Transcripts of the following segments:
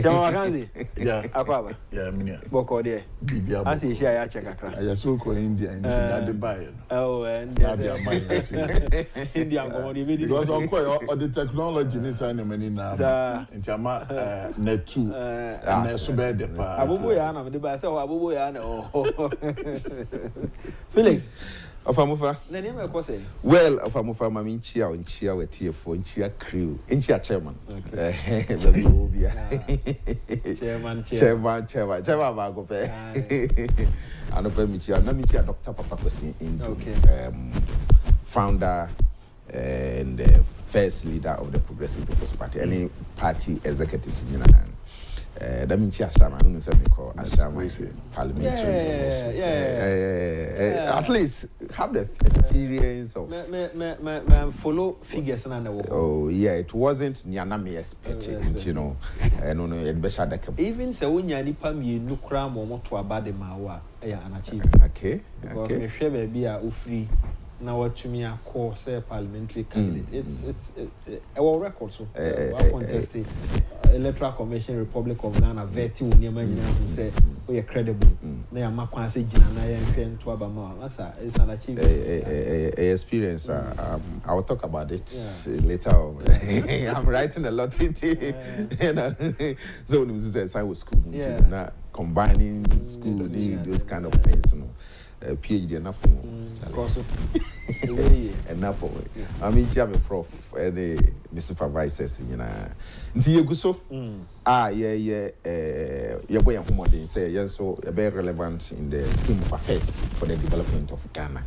Jamakanzi. Yeah. Akwa. Yeah, minia. Boko there. Bibia. I see share ya check akra. I just go India and the buy. Oh, and India India because on the technology is any many now. In Jama net 2 and so bad the pa. Abubu ya na me buy say abubu ya na oh. Felix. Ofamufa. Na name e ko say. Well, Ofamufa mami nchia o nchia we TF4 nchia crew. Nchia chairman. Okay. Baby obia. Chairman ba go pe. Anope michia na michia Dr. Papa Kwesi into founder and first leader of the Progressive People's Party. Any party executives in that means Ashama, I don't know Ashama parliamentary. At least have the experience of follow figures and oh yeah, it wasn't Nyanami expected, you know. No, it better that even so when you pam you no cram or to about the mawa, an achieve. Okay. Okay. Share be a free. Now what to me a core say parliamentary candidate. It's our record so contested electoral commission Republic of Ghana vetti when you who say we are credible. Na ma kwan say gina na yen hwe to abama. It's an achievement. Experience I will talk about it later on. I'm writing a lot into so when you say I was school not combining school those kind of things, you know. PhD enough for enough for it. I mean, she have a prof and the supervisors, you know. Until you go so, your boy and home say yes, so very relevant in the scheme of affairs for the development of Ghana.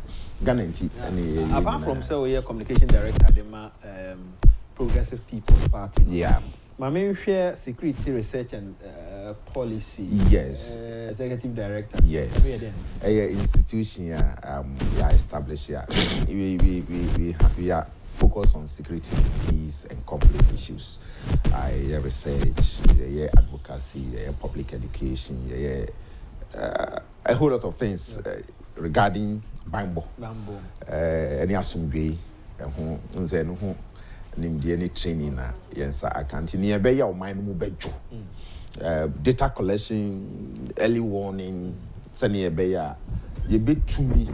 Apart from so, we are communication director, the Progressive People's Party. Yeah. My main share security research and policy. Yes. Executive director. Yes. Institution established here. We are focused on security, peace, and conflict issues. Research, advocacy, public education, a whole lot of things regarding Bambo. Any assembly, any training I can't near your mind move data collection, early warning, sending a you bit to me.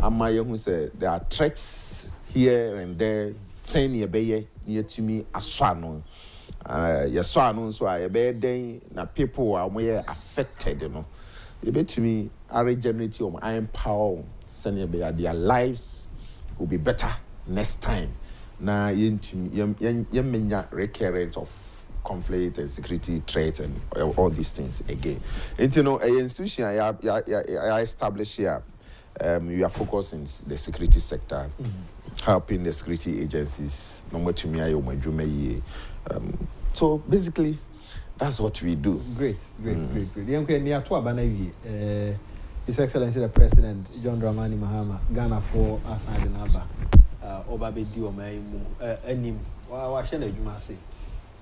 Who said there are threats here and there, saying a near to me as swano. Your son, so I bear day, now people are more affected, you know. You bet to me, I regenerate your iron power, sending their lives will be better next time. Now, you recurrence of conflict and security threats and all these things again. And you know, an institution I established here, we are focused in the security sector, helping the security agencies. So basically, that's what we do. Great. His Excellency the President John Dramani Mahama, Ghana for aside number. Obabe di omaimu anim wa hye na adwuma se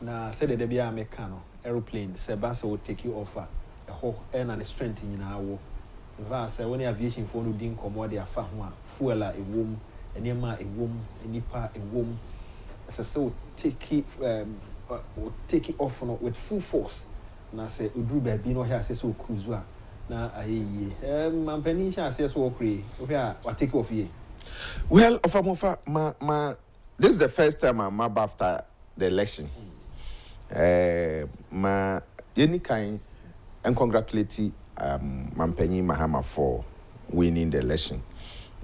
na said the bia mekano aeroplane se ba se will take you off a ho na the strength nyina wo va se when aviation for no din komo de afa ho a fuel a ewom enema ewom enipa ewom se will take it off no with full force na se oduru ba bi no here se so cruise a na ayeyi mampani sha se so okre o hia wa take off ye. Well, Ofamufa, this is the first time I'm up after the election. Any kind and congratulate Mampenyi Mahama for winning the election,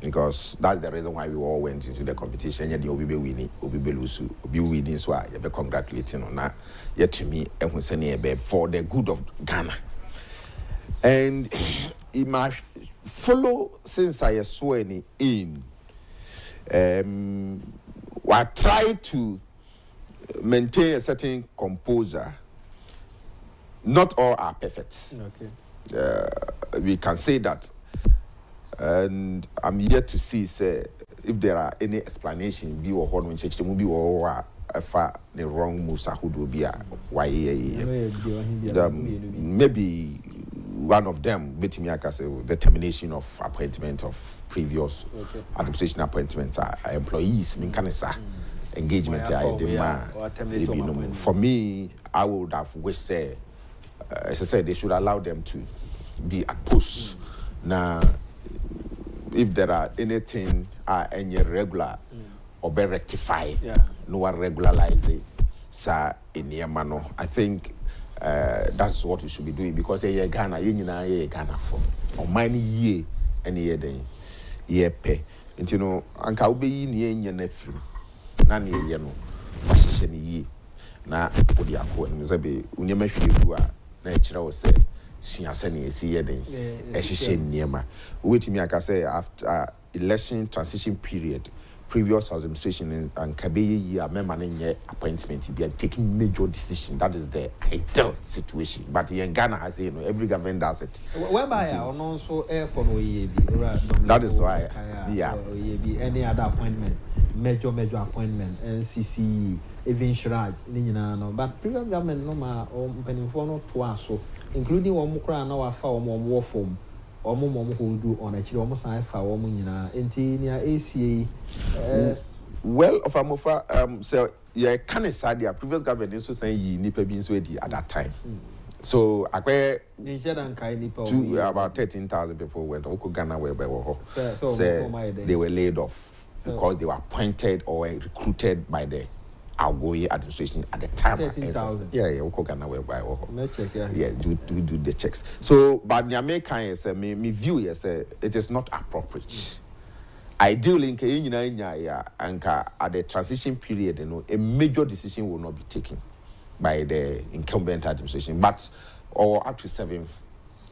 because that's the reason why we all went into the competition. Yet you be winning, be losing, be winning. So I be congratulating on that. Yet to me, and we say for the good of Ghana, and it must follow since I swear in. I try to maintain a certain composure. Not all are perfect. Okay. We can say that. And I'm yet to see if there are any explanation be or when change the movie or the wrong moves would be why maybe one of them the termination of appointment of previous administration appointments are employees engagement for me, I would have wished as I said, they should allow them to be at post. Now, if there are anything any regular or be rectified, no one regularize it, sir, in Yamano, I think that's what we should be doing, because Ghana, Ghana for or many year any year day, year pay. And you know, Uncle be in your nephew, Nanny, you know, was any year. Na Odiako and Zabe, Unyameshi, natural say. She has any see then wait me I can say after election transition period previous administration and Kabeyi year managing appointment be taking major decision. That is the ideal situation, but in Ghana has every government does it whereby also airport that is why any other appointment major appointment NCC even Shraj but previous government no ma opening for no so including one cry now I found one war form or mom who do on a chill almost I found woman in ACA. Well, of Amofa, so yeah, can I say the previous government is saying ye nipper beans ready at that time. So I wear about 13,000 people went to Ghana where they were laid off because they were appointed or recruited by the outgoing administration at the time. Yeah, Ghana whereby do the checks. So, but the American me view it is not appropriate. Ideally, at the transition period, a major decision will not be taken by the incumbent administration, but or up to 7th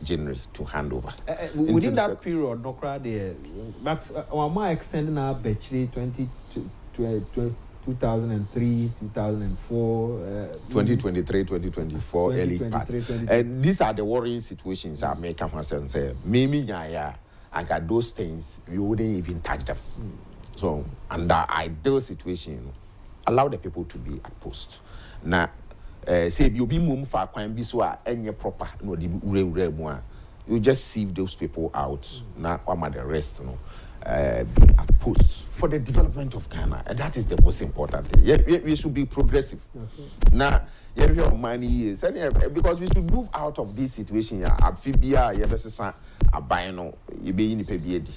January to hand over. Within that period, no crowd there, but am I extending our battery 2003, 2004, 2023, 2024, early part. And these are the worrying situations I make come and say, maybe I got those things, we wouldn't even touch them. So, under ideal situation, allow the people to be at post. Now, say you be moved for a be so any proper, no, you just sieve those people out. Now, I'm at the rest, be at post for the development of Ghana, and that is the most important thing. We should be progressive. Now, money is because we should move out of this situation. Amphibia, abino, you be in the PBD.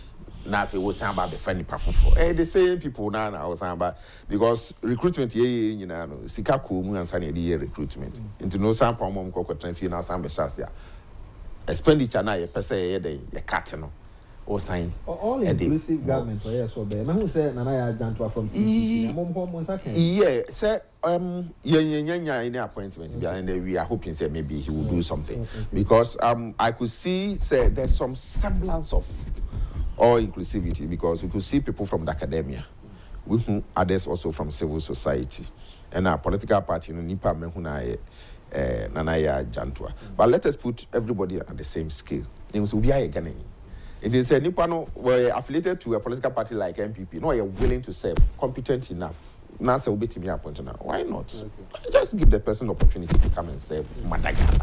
Now, if it was about the funny perform the same people now, I was about because recruitment, Sikaku and Sunny recruitment into no sample mom cocoa fee now, some Beshasia. Expenditure now, per se, a catino. Or sign all inclusive government or yes or there. Who said Nana Jantua from yeah, sir, in the appointment and we are hoping say maybe he will do something because I could see say there's some semblance of all inclusivity because we could see people from the academia, with others also from civil society and our political party Nipa Mehuna Nanaya Jantua. But let us put everybody at the same scale. Things will be a Ghanaian. It is a Nipano were affiliated to a political party like MPP. No, you're willing to serve, competent enough. Now, will be to me appointed now. Why not? Okay. Just give the person opportunity to come and serve Madagana.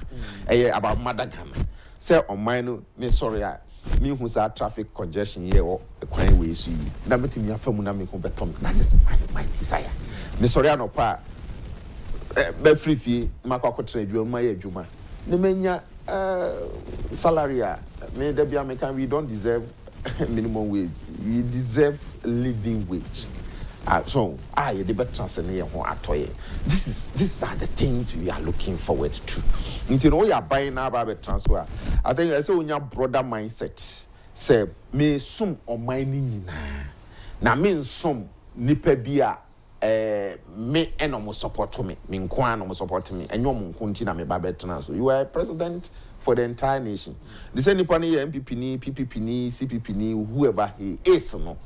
About Madagana. Say on mine, me sorry, me who's a traffic congestion here or a crime way see. Now, me to me a famuna me competent. That is my desire. Me sorry, I no pa. Be free fee. Makwa trade you my juma. Ne menya salary. We don't deserve minimum wage. We deserve living wage. So the better these are the things we are looking forward to. Until we are buying now about transfer. I think I say when your broader mindset say me sum or mining na me sum nipebia me enomo support me nkwan support me enyo mo nkunti na me ba betra so you are president for the entire nation. The same Nippon MPP ni, PPP ni, CPP ni, whoever he is, you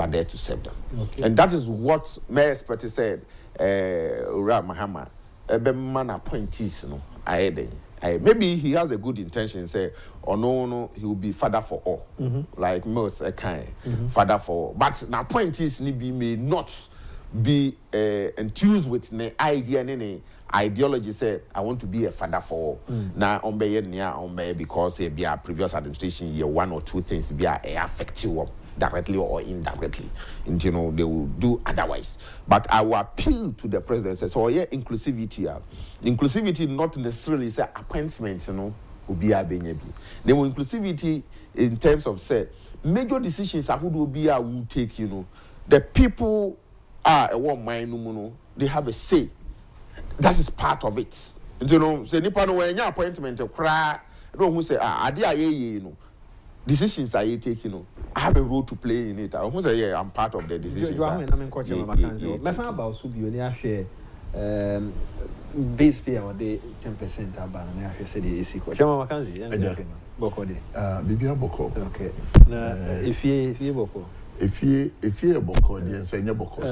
are there to serve them. Okay. And that is what my expert said, Ura Mahama, man appointees, maybe he has a good intention, say, or no, he will be father for all, like most kind, father for all. But the appointees may not be enthused with the idea and ideology say I want to be a father for all. Now on because be a previous administration year 1 or 2 things be a effective one. directly or indirectly. And, you know, they will do otherwise. But I will appeal to the president, say, so yeah, inclusivity. Inclusivity not necessarily say appointments, you know, will be a benyebi. The inclusivity in terms of say major decisions who will be a will take, you know. The people are a one mind, you know, they have a say. That is part of it. You know, say nipa no when your appointment cry, no who say you know. Decisions are you taking, you know. I have a role to play in it. I who say yeah, I'm part of the decisions. Base pay or the 10% about and I said the AC. Chama Makanzi, Boko de. Bibia Boko. Okay. If you Boko. If you Boko, the so any Boko,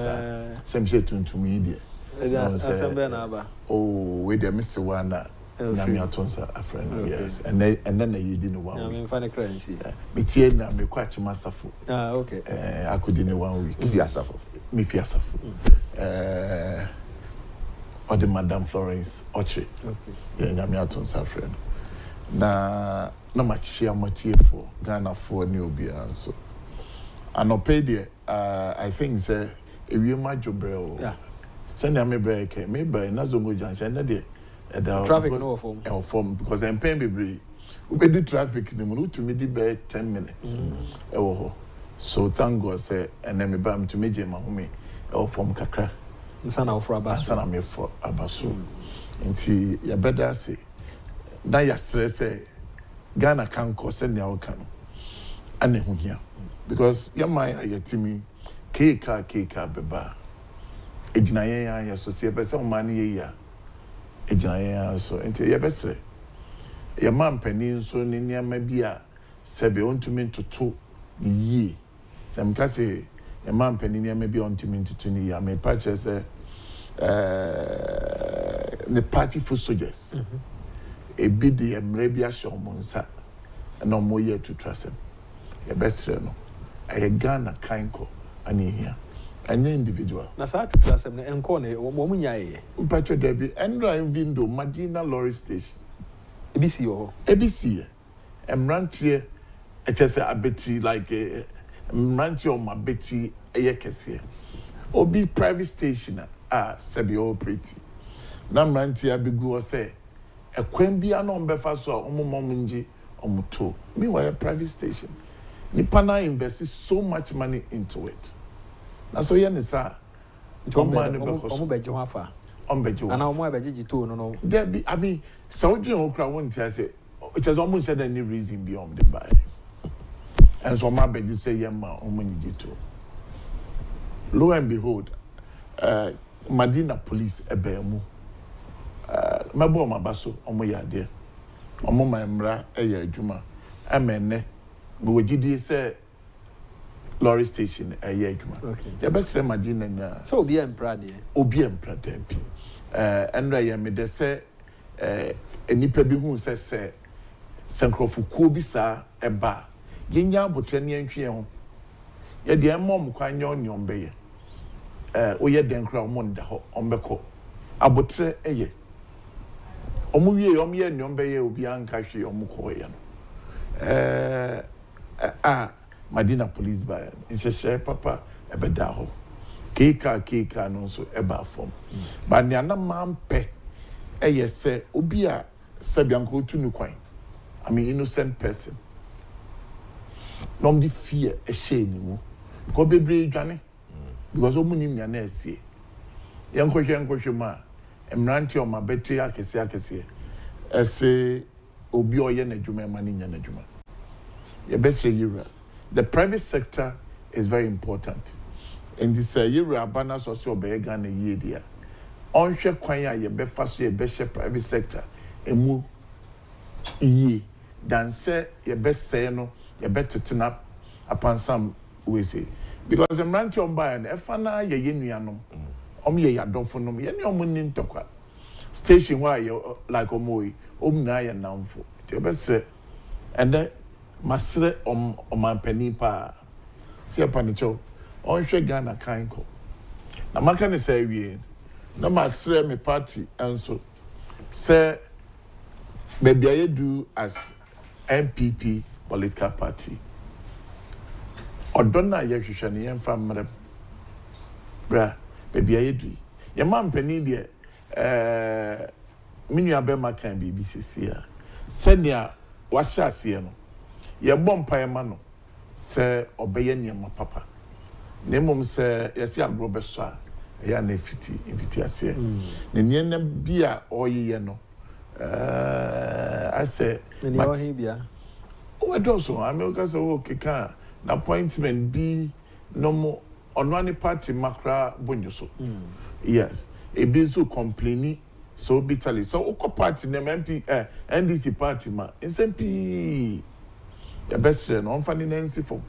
some shit to me, dear. Oh, wait, there, Mr. Wana. Namiatonsa, a friend, yes, and then you didn't want. I mean, funny currency. Mitiena, me quite masterful. Okay. I could in 1 week. If you are suffer, me fear suffer. Or the Madame Florence Oche. Okay. Yeah, Namiatonsa friend. Na much share material for Ghana for New Beer, so. And no pay there, I think, sir, if you match your bro. Yeah. Send me break, maybe Nazongo Junction, and traffic no form because I'm paying baby. We do traffic the move to me be 10 minutes. So thank God say and then me bam to me my home form kakra. Sana for abaso. Sana me for abaso. Nti ya better say na ya stress say Ghana can cause any outcome. Ane hu here because ya my ayetimi keka beba. Ejina yen ya so se pese o mani ya. Ejina so enti ye besre ye man panin so ne niam bia sebe ontumi ntoto ni yie sem ka se ye man panin niam bia ontumi ntoto ni ya me pa che se the party for soldiers e bi de emre bia shomonsa na mo ye to trust ye besre no aye Ghana kanko ani hia any individual. Na sa to trust them enko ne wo mu nyae. Mpacho debi Endra Vindo Madina Lorry Station. ABC yo. ABC. Emrantie echese abeti like emrantie o mabeti eyekese. Obi private station sebi operate. Na emrantie abegu o say ekwan bia no mbefa so omomomunji omuto. Meanwhile private station. Nipa na invest so much money into it. Na so ye ne sa omo beje ho afa ombeje ana omo abeje to no there be I mean Saudi on kra won tia say it has almost said any reason beyond the buy and so my beje say ye ma omo ni to lo and behold Madina police ebemu mabo mabaso omo ya de omo mamra eya adwuma amene me wogidi say Lorry station adwuma. Okay. Ya besre Madina na. So obi empra de. Obi empra dempi. Enra ya me de se enipa bi hu se sankrofo bi sa eba. Yenya abotre ne antwe ho. Ye de emom kwanya onyom be ye. Oye den kra omo nda ho ombeko. Abotre eye. Omo wie omo ye onyom be ye obi anka hwe omo ko ye no. Madina police by in papa ebedaho keka no so eba form but ne ana mampe say obi a sebianko tunu kwan I mean innocent person nom di fear e shame mu ko bebre dwane because omunim nya na asie yenkohwe ma emranti o ma betri akese ese obi oye na dwuma ma ni nya na dwuma ye besre yira. The private sector is very important. In this year, Abana social Begana year. On share kwanya ye be fast ye be private sector. Emu ye than say ye best say no ye better turn up upon some ways. Because the ranch on by and efana ye yenuanom. Ye yadofonom ye omunin tokwa. Station why you like omoi omna ye namfo. Ye best and then masre omampani pa si apanicho onhwe Ghana kanko na maka ne say wie na masre me party enso say maybe I do as MPP political party Odonna ye hwehwe ne yemfa mrem. Bra, baby ayedui. Ye man pani de minu abema kan BBC a. Senia wahya ase no. Ye bompa ye ma no. Se obeye niam papa. Nemom se yesi agro beso a ya na fiti ase. Ne niam bia oyeye no. I say but bia. O do so America say o keka na appointment be no more on one party makra bonyoso. Yes. E be so complaining so bitterly. So o party na MP NDC party ma. SMP the best friend on fani nancy for.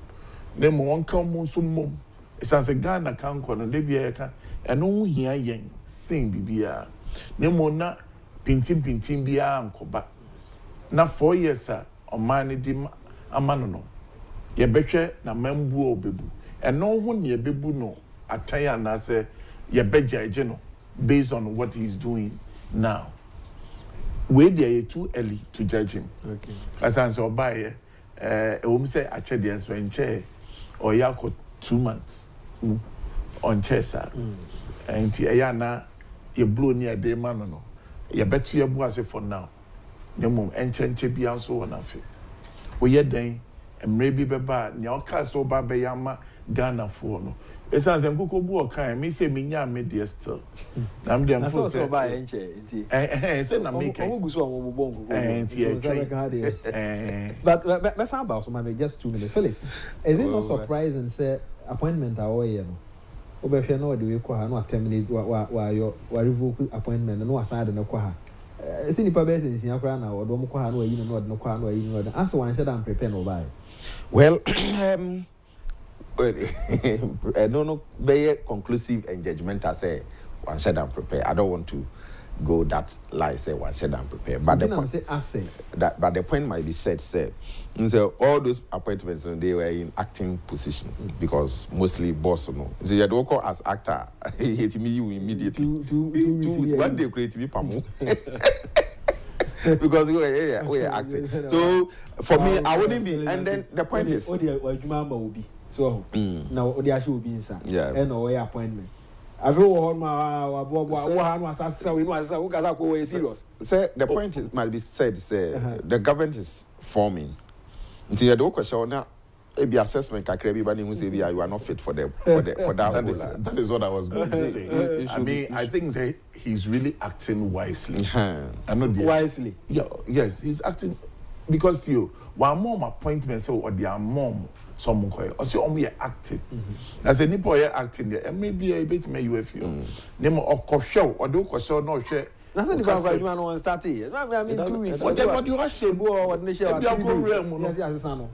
Name one come so mom. It's as a Ghana can call and they be a can and no here yen sing bibia. Name na pintin bia ankoba. Na 4 years sir on mani di amano. Ye betche na membu obebu. And no one ye bebu no ataya na say ye beja ejeno based on what he's doing now. We there too early to judge him. Okay. As I say buy say a che the so chair or yako 2 months on chesa. And na ye blow near de man no. Ye bet you boase for now. Ne mum enchenche bia so wona fe. We ye den emre bi beba ne oka so ba be yama Ghana for no. Esa se nkuko bu okan me say me nya me de still. Na me dem for say ba enche nti. Say na make. Omo guso omo bongo. Nti But let's about so man just 2 minutes. Philip, is it not surprising say appointment away no? Obehwe no de we kwa ha no terminate wa revoke appointment no aside no kwa ha. See nipa be sense akra na odo mo kwa ha no ayi no odo no kwa no ayi no odo. Answer one share and prepare no buy. Well, no, be conclusive and judgmental say one share and prepare. I don't want to go that lie say one share and prepare. But the point say but the point might be said so all those appointments they were in acting position because mostly boss no. So you don't call as actor. He hate me you immediately. One day create me pamo. Because we are acting. So for me, I wouldn't be. And then the point is, so now the actual will be inside. Yeah. And no appointment. I feel serious. Say the point is might be said. Say the government is forming. Until you do question now. Maybe assessment can everybody who say you are not fit for that. That is what I was going to say. I mean, I think he's really acting wisely. I know wisely. Yeah, yes, he's acting because one mom appointment so or their mom some or so only acting. As a nipple acting there, and maybe a bit may you if you name of show or do show no share. Nothing about you on starting. I mean, 2 weeks. What you are saying?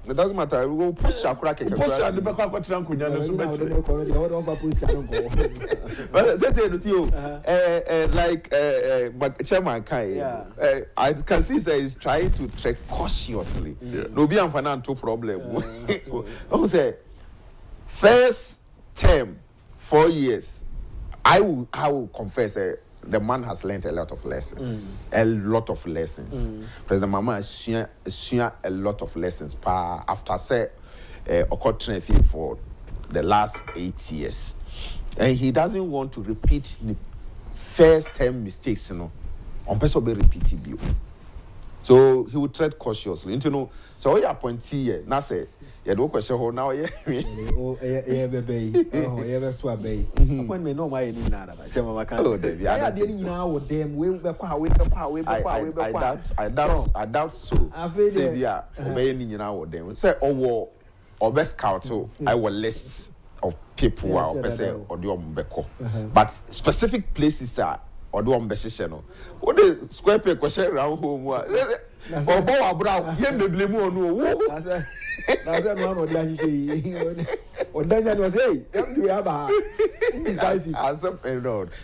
It doesn't matter. We go push a crack. Push a the back of a trunk. But say to you, like but Chairman Kai, I can see that he's trying to tread cautiously. No be financial problem. I say first term 4 years. I will confess. The man has learned a lot of lessons. President Mama has seen a lot of lessons after say occurred for the last 8 years. And he doesn't want to repeat the first 10 mistakes, on person be repeated. So he would tread cautiously. So he appointee here. Now say you do question how now baby. Appointment no my any nada. Oh, David, I doubt so. Say yeah, obey ni nyina wo dem. Say owo best scout so I will list of people who are person or the ombeko. But specific places are or do ombeshe no. What the square peg question round home wa. Obo abra ye meble mu onu wo. That's one of the or then was hey, you have a indecisive.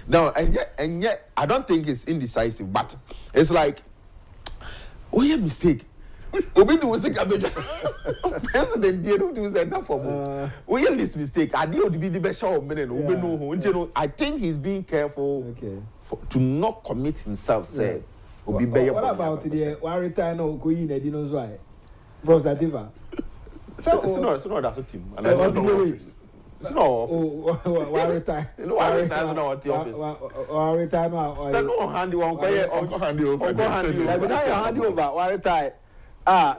No, and yet I don't think it's indecisive, but it's like a mistake. Obi do mistake president dey do say enough for me. We this mistake. I dey be the best show minute. Obi no. I think he's being careful to not commit himself. Say Obi be. What about the one retire no go in the dinosaur? Prostativa. So that's a team. And that's that's the no way. office. It's no office. Why retire? Why retire now at the office? Why retire now? So no handy one. Uncle handy over. Uncle handy. Like now you handy over. Why retire?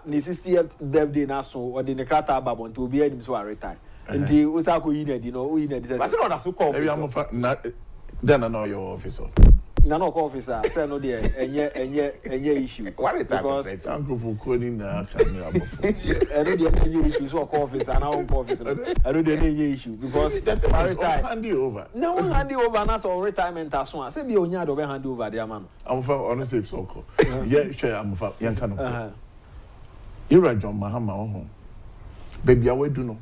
Ni 60th birthday na so or the nekrata ababon to be enim so retire. Nti usako yi na di no, yi na di say. That's not that's so called. Maybe I'm then I know your officer. Na no call officer say no there enye issue. Why retire? Because uncle for calling na camera. I know the enye issue so call officer and our officer. I know the enye issue because that's why retire. Handy over. No one handy over na so retirement as one. Say be onya do be handy over there man. I'm for honestly so call. Yeah, sure I'm for yanka no. Ira John Mahama ho. Baby awe do no.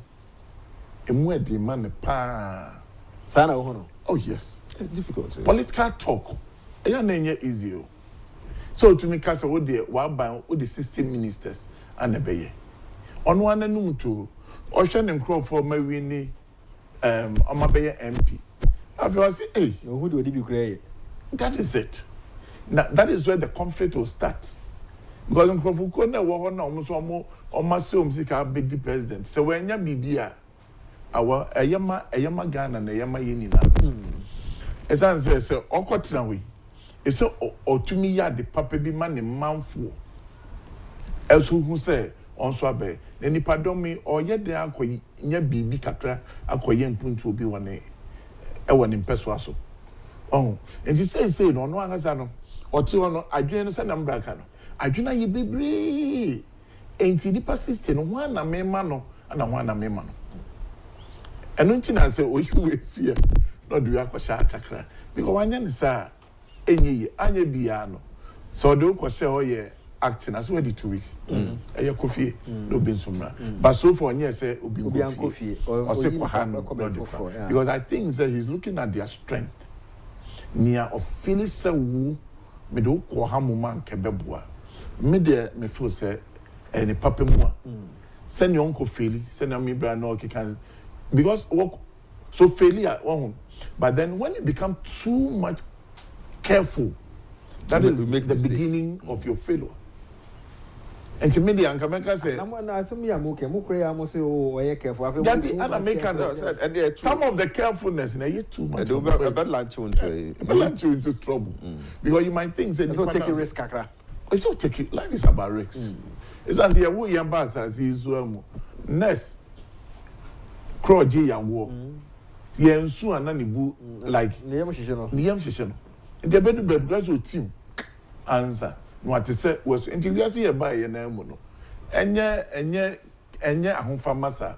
Emu e di man pa. Sana ho no. Oh yes. It's difficult. Political talk. Eya na enye easy o. So to me kasa wo de wa ban wo the 16 ministers anebeye. Ono ananum to o hwe ne nkrofo ma wi ni omabeye MP. I feel say hey, who do be cray? that is it. Now that is where the conflict will start. Because nkrofo ko na wo ho na omo so omo se omsika be the president. So when nya bibia awa eyama Ghana na eyama yeni na. Esan say okotena we. E say otumi ya de papa bi ma ne manfo. Eso hu say onso abe. Na nipa domi oye de akoyi nya bibi kakra akoye mpuntu obi wone e wone mpeso aso. Oh, enti say no no angasa no. Oti wono adwene no say na mbraka no. Adwena ye bebre. Enti nipa system no ho na mema no ana ho na mema no. Eno nti na say oyi we fie. No do yakosha kakra. Because wanya ni sa enyi anya bia no. So do kwose hoye acting as well the 2 weeks. Eye kofie no be nsumra. But so for anya say obi kofie. Or say kwahano. Because I think that he's looking at their strength. Nia of Phyllis se wu me do kwahamu man kebeboa. Me de me feel say any papa mu a. Send your uncle Philly, send your me brand no can because work so failure one. But then when you become too much careful, that is make the beginning of your failure. And to me, the Ankameka say, some of the carefulness in a year too much. Lunch you into trouble. Because you might think, it's not taking risk. It's not taking, life is about risks. It's as the Awu Yambas as he's Ness, Croji Yawo. Yensu ananibu like Niyam Shishano. The bedu because team answer. No what to say was until we see a buy a name. Enye ahunfa masa.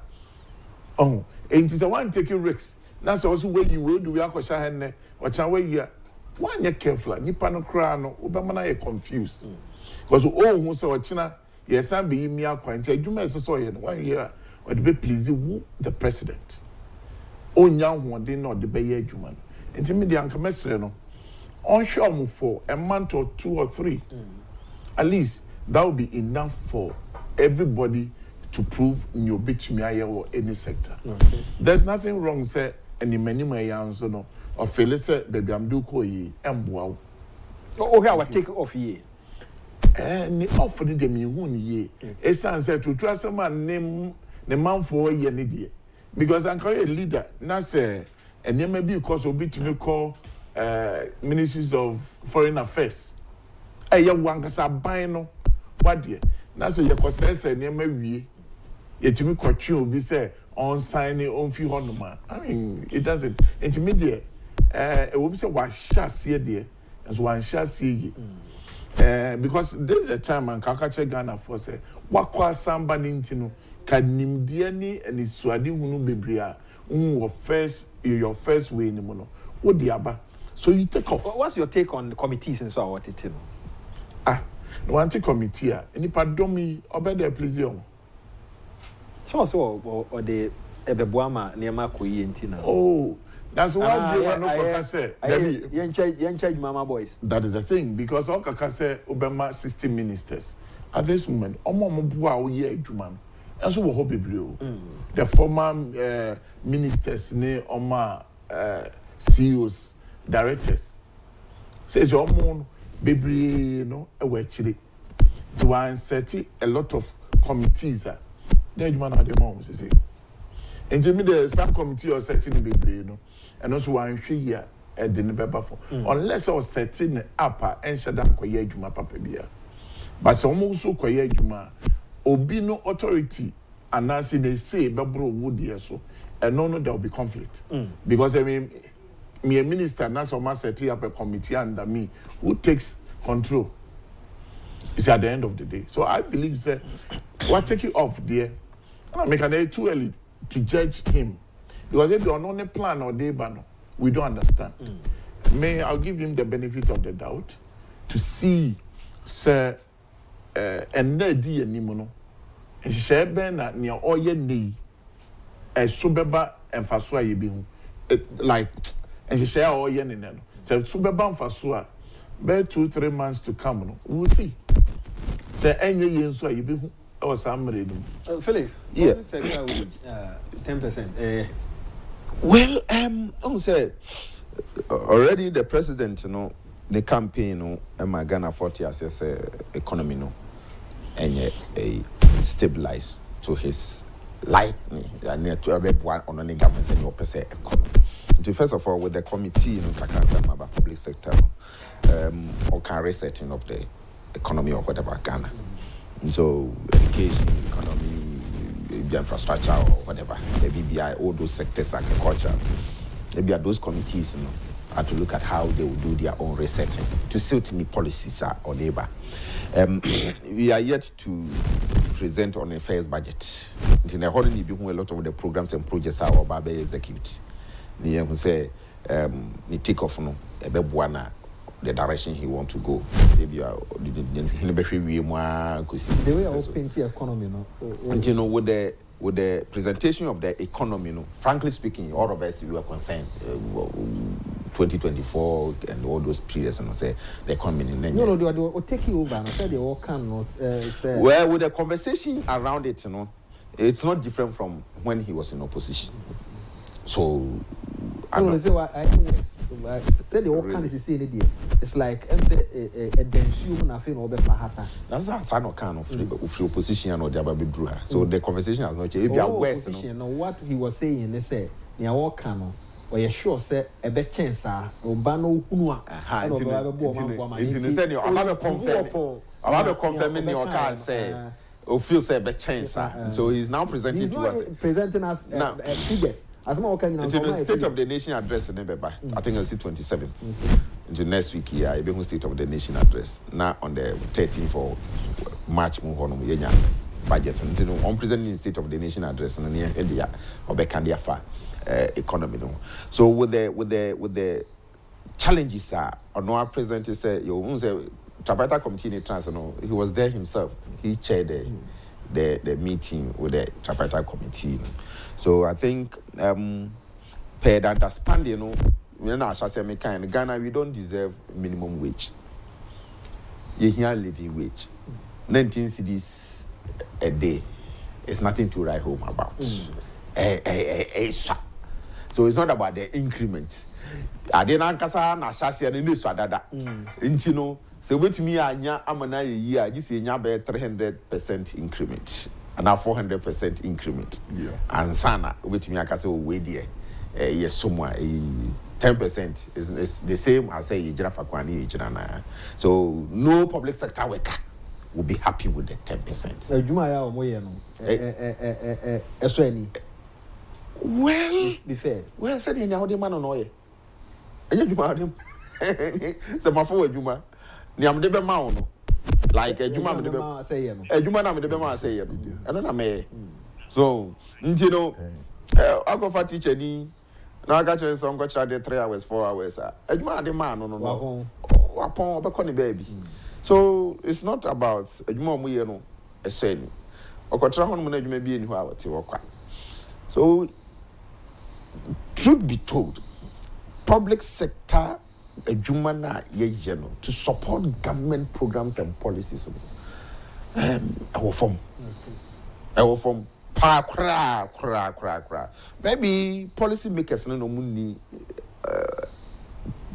Oh, and is a one taking risks. That's also where you will do yakosha henne or chawe ya. One ye careful, nipa no crano, ubamana ye confused. Because oh who saw China, yes, I'm being me acquaint. You may so yen 1 year or the be please the president. Onya hoɔden na ɔde bɛyɛ adwuma no nti me de anka mesre no ɔnhwɛ ɔmo for a month or 2 or 3 at least that will be enough for everybody to prove new betumi ayɛ or any sector. There's nothing wrong say any many so no or feel say baby am do ko yi emboa oh here I take off ye ni off ni dem hu ni ye esan say to asema ne manfo ye ne die. Because I'm a leader, not say, and there may be because of it to call ministries of foreign affairs. You want to say, no, what dear? Now, so you can say, near me, yet to me, will be say, on signing on few honor. I mean, it doesn't intermediate. It will be say, what shall see, dear, as one shall see. Because there's a time and Kakache Ghana for say, what cause somebody into Kanimdiani and it's Swadi Hunu Bibria, your first way in the mono. What the abba? So you take off. What's your take on the committees and so what it is? No one take committee, any pardon me, or better please you. So or the Ebebuama near Makui and Tina. Oh, that's why you are not say. Yanchaj Mama boys. That is the thing, because all Kakase Obama 60 ministers at this moment, Omomobua ye Juman. And so we blue. The former ministers, ne Oma CEOs, directors. Says your moon, baby, no, a way chili. To set a lot of committees. then you man at the mom say and me the staff committee or setting the brain no and also one here at the paper for unless or setting up and shut down koye adwuma papa bia but some also koye adwuma obi no authority and as they say bebro wood here so and no there will be conflict because I mean me a minister now so setting up a committee under me who takes control. It's at the end of the day. So I believe that we'll take it off there. And I make it too early to judge him. Because if you are on a plan or day banner, we don't understand. May I'll give him the benefit of the doubt to see sir and di animono. And she said ben near all ye knee a subeba and fasua ye be like and she said all ye neno. So subeba and fasua be 2-3 months to come. No, we'll see. Say any yen so you be or some reading. Felix, yeah, 10%. Well, I say already the president, you know, the campaign, you know, and Ghana 40 as economy, no, and a stabilized to his lightning, and to have one on any government and your per se economy. So first of all, with the committee, you know, about public sector, or can resetting of the economy or whatever Ghana. So education, economy, infrastructure or whatever, maybe all those sectors, agriculture, maybe those committees, you know, have to look at how they will do their own resetting to suit any policies or labor. We are yet to present on a first budget. In the whole, a lot of the programs and projects are about execute. The say, take off no, the direction he want to go. The way I open the economy, no. And you know, with the presentation of the economy, no, frankly speaking, all of us we were concerned. 2024 and all those periods, and say the economy. No, they will take you over. I said they all cannot. Well, with the conversation around it, you know, it's not different from when he was in opposition. So, I said the all can is say it's like a dense human affair or Fahata. That's a kind of opposition or the so the conversation has not changed. If you are West, what he was saying, they say, near all can. Or you sure say a bit chance or bano unwa. I have a confirming your car say or feel say a chance. So he's now presenting to us figures. As more can into the State of the Nation address in Nebeba. I think it's the 27th. Into next week here, I be State of the Nation address. Now on the 13th of March, Muhono budget. And on presenting State of the Nation address and near India or Bekandia fa economy. So with the challenges are on our president say you won't say Tripartite Committee in trans. He was there himself. He chaired the meeting with the Tripartite Committee. So I think per the understanding, you know, in Ghana we don't deserve minimum wage. You hear living wage. 19 cedis a day is nothing to write home about. So it's not about the increment. I didn't kasa na shasi and this wadada. Intino. So wait me anya amana year. This is 300% increment. And now 400% increment. Yeah. And sana wait me akasa we there. Yes, somewhere 10% is the same as say Jirafakwani Jirana. So no public sector worker will be happy with the 10%. Jumaya or Moyano. Eswani. Well, be fair. Well, said in your man on oil. And you bought him. So my forward Juma. Niam de Bemauno. Like a Juma say, a Juma de Bema say, I don't know. So, you know, I go for teacher. Now I got you some got 3 hours, 4 hours. A Juma de man, no. Upon a baby. So it's not about a Juma, a saying. Or Cotrahon may be in who I would work. So, truth be told, public sector Jumana Yejeno to support government programs and policies. Our form. Maybe policy makers no money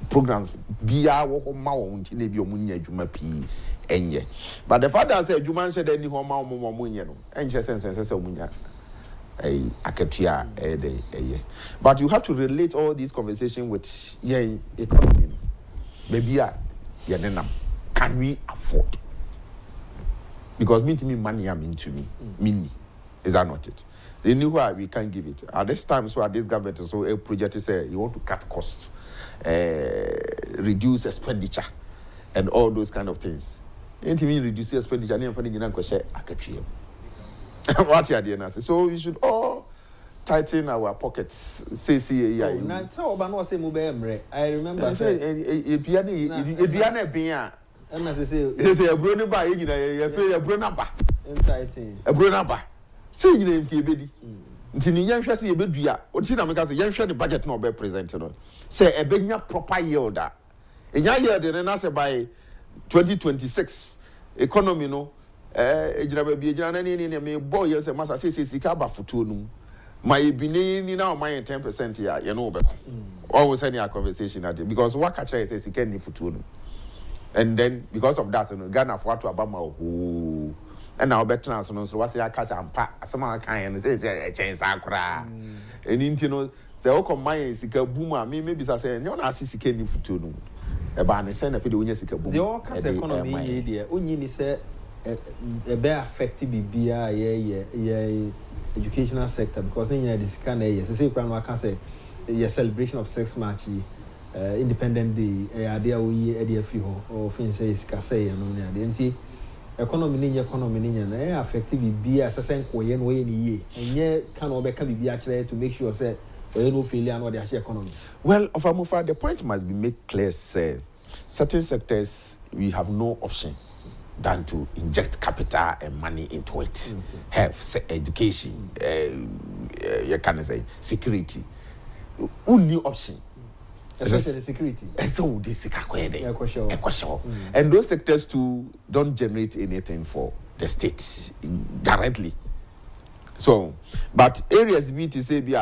programs be our home mount in a Juma P enye. But the fact that say Juman said any home munye no, enche sense munya. Aketua but you have to relate all these conversations with economy. Maybe can we afford? Because me to me money I'm into me. Is that not it? They knew why we can't give it. At this time, so at this government, so a project is you want to cut costs, reduce expenditure, and all those kind of things. Into me reduce expenditure, and funding in what you are doing? So we should all tighten our pockets. Say, I remember. And as I say, a brony by a brona a brona. Say you name Kibedi. Until young Shassi a bedia, or Tina because a young the budget not be presented. Say a big proper yielder. In your year, then answer by 2026 economy no. Me boy yes, a master says Sikaba for two. My bini now my 10% here, you know, always any conversation at it because what catcher says he can't for two. And then because of that, Ghana for to Obama who and now better so what's your cast and pack some kind say a chance I cry. And intino say, oh, come my sika boomer, maybe say, no, I see Sika for two. A ban is sent a video when you sika boom. The all economy, dear, only say a bear affected be educational sector because in this kind of yes, say I can say a celebration of sex match, Independent Day, idea we idea few or things say say and the economy affected be as a sense way and yeah can be actually to make sure say no failure and what the economy. Well, of Amufa, the point must be made clear, say certain sectors we have no option than to inject capital and money into it. Health, education, you can say security. Only option. Especially security. So this and those sectors too don't generate anything for the state directly. So, but areas be to say be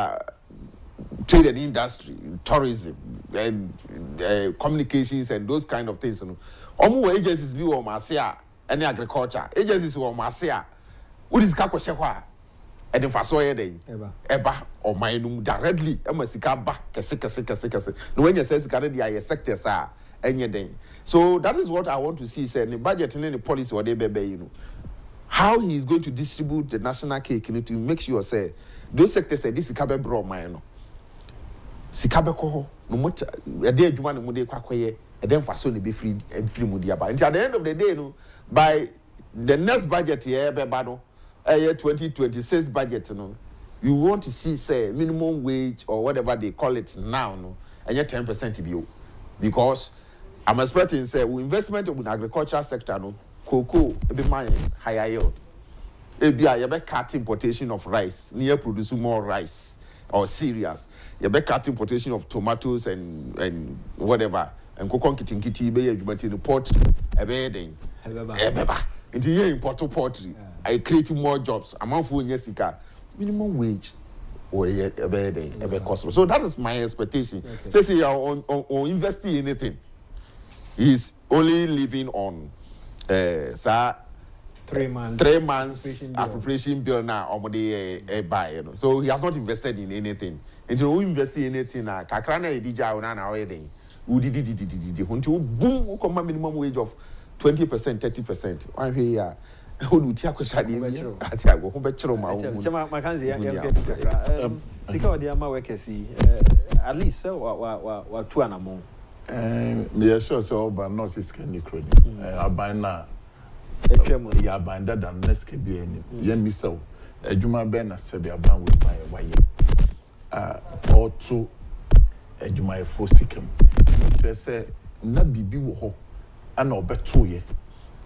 trade and industry, tourism, and communications and those kind of things. Omu agencies be o masia any agriculture agencies o masia. What is kakwa and if I saw it, eba or my directly, I must ba kese. No when you say the sectors are any day. So that is what I want to see. Say the budget and the policy or they baby, how he is going to distribute the national cake to make sure say those sectors say this is kabe bro mine. Sikabe ko no matter a day you want to move kwakoye and then for so be free and free mudia ba. Until at the end of the day, no, by the next budget here, bebado. 2026 budget, you want to see say minimum wage or whatever they call it now, and yet 10% to be because I'm expecting say investment in agricultural sector, cocoa be my higher yield. It be a cut importation of rice, near producing more rice or cereals. You be cut importation of tomatoes and whatever and cocoa kitty be you port a bedding. Into here import poultry. I create more jobs. I'm on for Jessica. Minimum wage or a cost. So that is my expectation. Okay. Say you are on investing in anything. He's only living on 3 months. 3 months appropriation bill now or a buy. So he has not invested in anything. Until we invest in anything now, Kakrana Edija on our wedding. Who did until boom, who come minimum wage of 20%, 30%. I'm here. Who do you question? I go home betro ma. Makanzi sika odi ama wekesi at least so wa two anamo. Me sure so but no is can credit. Aban na ya aban da dan next ke bi ani. Ye mi so adwuma be na se bi aban we buy waye. Or to adwuma e fo sikam. Say na bibi wo ho ana obeto ye.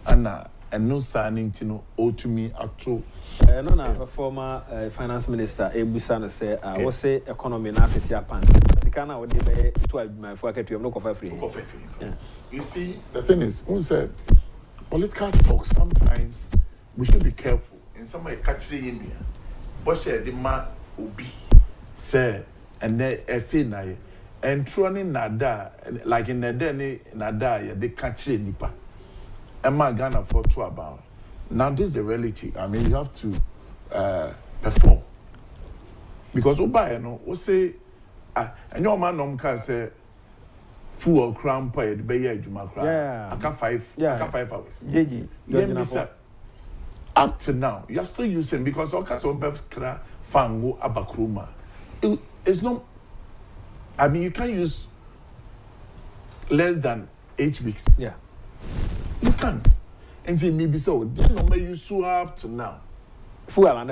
Ana and no signing to know or to me actual no former finance minister Ebusana say what say economy na petia pan sikana would be to my for you no cover free. You see the thing is who said political talk sometimes we should be careful in some way catch the in here but share the man obi say and then say na and training nada like in the day nada ya they catch nipa Emma Ghana for 2 about. Now this is the reality. I mean, you have to perform. Because Oba, we say, and your man can say, full or crown pay the bay Juma crown. Yeah. I got 5 hours. Yeah, up to now, you're still using because all kinds of Bevskra Fango Abakruma. It's not, I mean, you can't use less than 8 weeks. Yeah. You can't. And maybe so, then no may use so up to now. Full and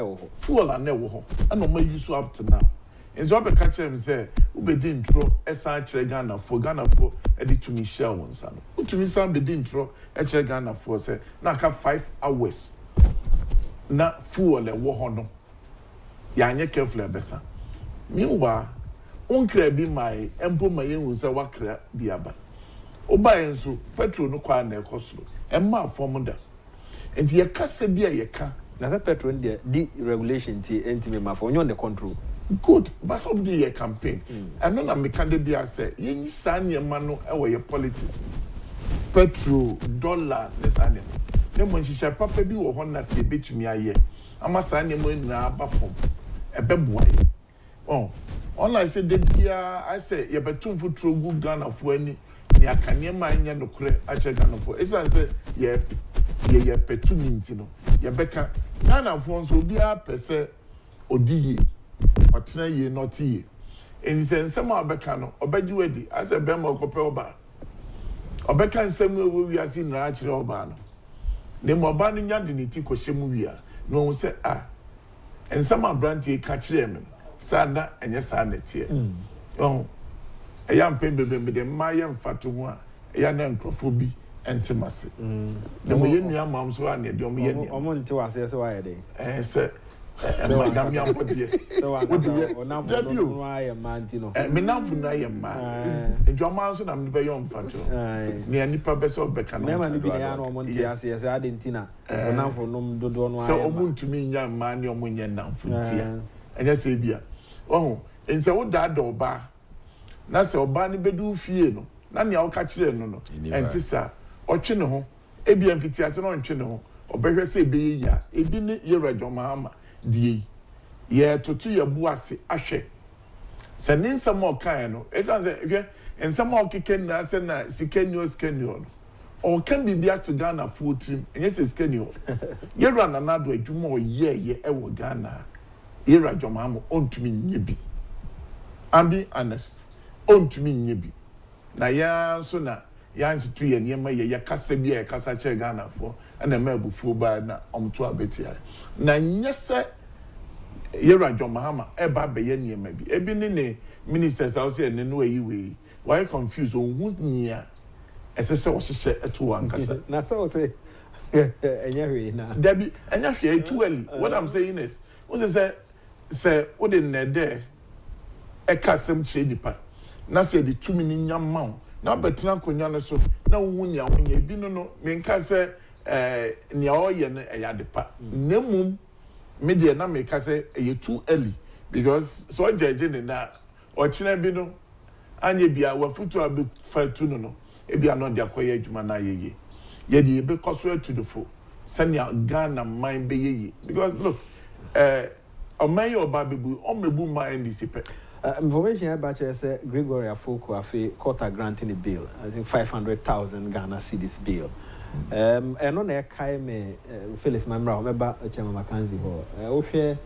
never. And no may use so up to now. And so I catch him say, Ube didn't throw SH Ghana for edit to Michelle one son. To me, some didn't throw Ghana for say, now 5 hours. Na full and war honor. Yanya careful bessa. Meanwhile, unkre be my empo my yen say wakra biaba. Oba enso petrol no kwa na ekosoro. Emma formula. Enti ye kase bia ye ka. Na that petrol the deregulation ti enti me for on the control. Good. But some day ye campaign. And no na me kan de bia say ye ni san ye ma no e wo ye politics. Petrol, dollar, this and ne mo nhihye papa bi wo ho na se betumi aye. Ama san ne mo na aba form. Ebeboaye. Oh, all I said, I say, you better to true good Ghana for any near Kanyama and no cre, I check Ghana for. As I say, ye petu mintino. Ye better Ghana phones will be a per se or ye, but ye not ye. And he said, some are becano, or beduedi, as a bemo copelba. Or becan somewhere we are seen natural urbano. The more banning yandinity koshemuia, no one said, and some are brandy catch them. Sana and yes, Sanet. Oh, a young pen baby with a Mayan Fatuwa, a young uncrophobi, and Timasi. The Moyania moms were near your million. I'm on to us, yes, why are they? And said, my damn young body. So I now Mantino. And me now for Naya man. And your mouse and I'm the young Fatu. Near Nipa Besso Beckham. Never be the animal Montias, yes, I didn't tina. And now for no don't so omun to me, young man, your munyan now for tea. And yes, Abia. Oh, and so what that door bar. That's a banny bedu fee no. Nani I'll catch it no. And Tissa or Chino, Abian Fitiaton on Chino, or better say be ya, a binny year at your mamma, de ye to 2 year boissy ashe. Sending some more kind, as I say, and some more kicking us and Sikenio Skenio. Or can be back to Ghana full team, and yes, it's Skenio. You run another way to more ye, ever Ghana. Ira Jomamo on to me nibi. I'm being honest. On to me nibi. Na ya so na ya nsitu ye niema ye ya kasa bia kasa che Ghana for and a mebu fuba na omto abeti ai. Na nyese Ira Jomahama eba be ye niema bi. Ebi ne ministers house ye ne no ayi we. Why confused on who nia esese wo hye eto ankasa. Na so say enya hwe na. Debi enya hwe too early. What I'm saying is what say what in there a custom chenipa. Na say the 2 minute yam mount. Now betina konya so na wunya wunya bi no menka say nia oye no eyadepa. Nemum media na meka say too early because so judge na o china bi no anye bia wafutu abe fatu no ebia no de akoye adwuma na yeye. Ye de be koso to the fo. Sanya Ghana mind be yeye because look Oman your babu mebu mind this information about say Gregory Afoko afi quarter granting a bill. I think 500,000 Ghana cedis bill. And on there kai me Phyllis Mamra remember Chairman Mackenzie ho. Share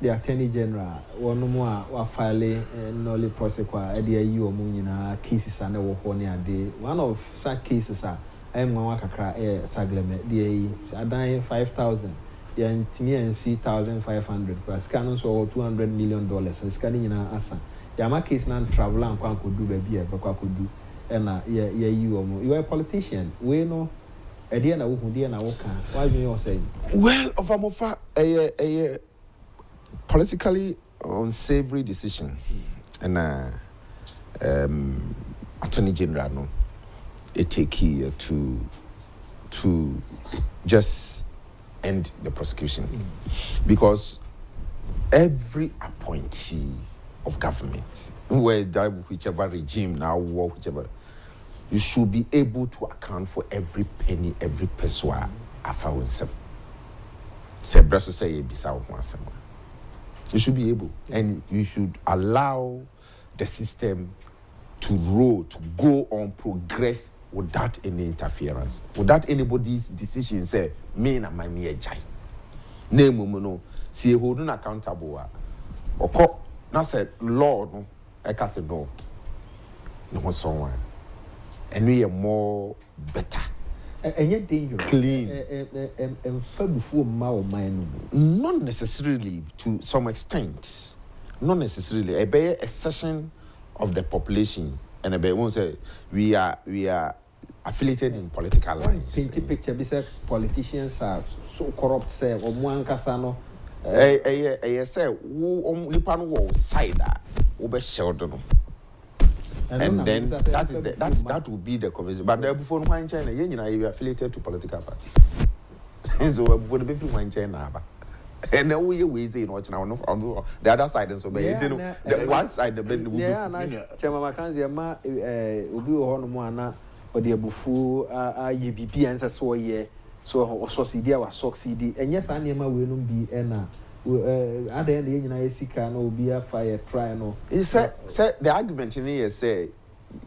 the Attorney General one more wa file nolly prosecute e dey yi omo nyina cases na wo ho ne ade. One of such cases are I'm one kakra sagleme dey adan 5,000. And see $1,500 plus canon so $200 million and scanning in our asa. The case non travel and could do baby could do and you are a politician. We know a dear now who dear now why do you say? Well, of a politically unsavory decision and Attorney General no it take here to just end the prosecution because every appointee of government, whichever regime now, whichever, you should be able to account for every penny, every peso I found some. Say Bresso say Bissau once. You should be able, and you should allow the system to roll, to go on, progress without any interference, without anybody's decision. Say, me and my mere jai. Name no, see who accountable. Or now said, Lord, no, I can't say no. No someone, and we are more better. And yet dangerous. Clean. Not necessarily, to some extent. Not necessarily. A section of the population, and a won't say we are affiliated in political lines. Paint a picture. Because politicians are so corrupt. Say or one casano. Say who Nipan will side that over Sheldon. And then that will be the conversation. But before one China, you are affiliated to political parties. So before the before one China, and then we say on the other side, and so the one side the bed will be. Chama Makanzi ama ubi ohono mu ana odi abufu IBP ansa so ye so succeed was succeed. And yes, I near we no be ena. At the end, the United States no be a fire try no. He said the argument in here say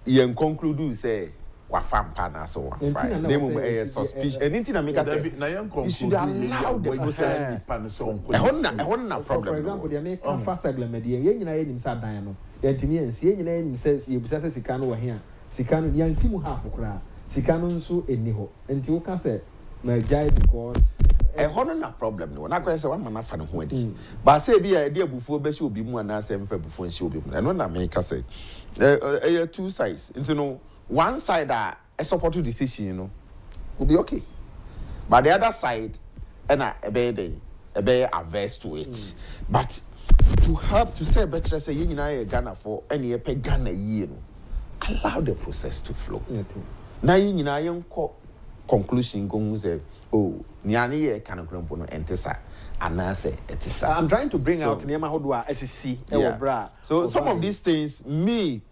you conclude say wafam pana so wafam. Name a suspicion. Anything I make us say you should allow the process. A problem. For example, the American fast agreement. The United States sad no. The Antonians, the United States, you say Sikano were here. Sikano, the Ansimu half of cry. Sikano so eniho. And you can say my guy because. A honor problem no na kwese one man afa ne ho adi ba say bi idea before be she obi mu ana asem fa before she obi mu no na me ka say two sides into no one side a support decision you know will be okay but the other side na e be averse to it but to help to say better say you nyina Ghana for any pe Ghana yi no allow the process to flow na you nyina yenko conclusion go say oh, Niani can grumpo no entesa anase etisa. I'm trying to bring out Niama Hodwa SEC. So some of these things, me,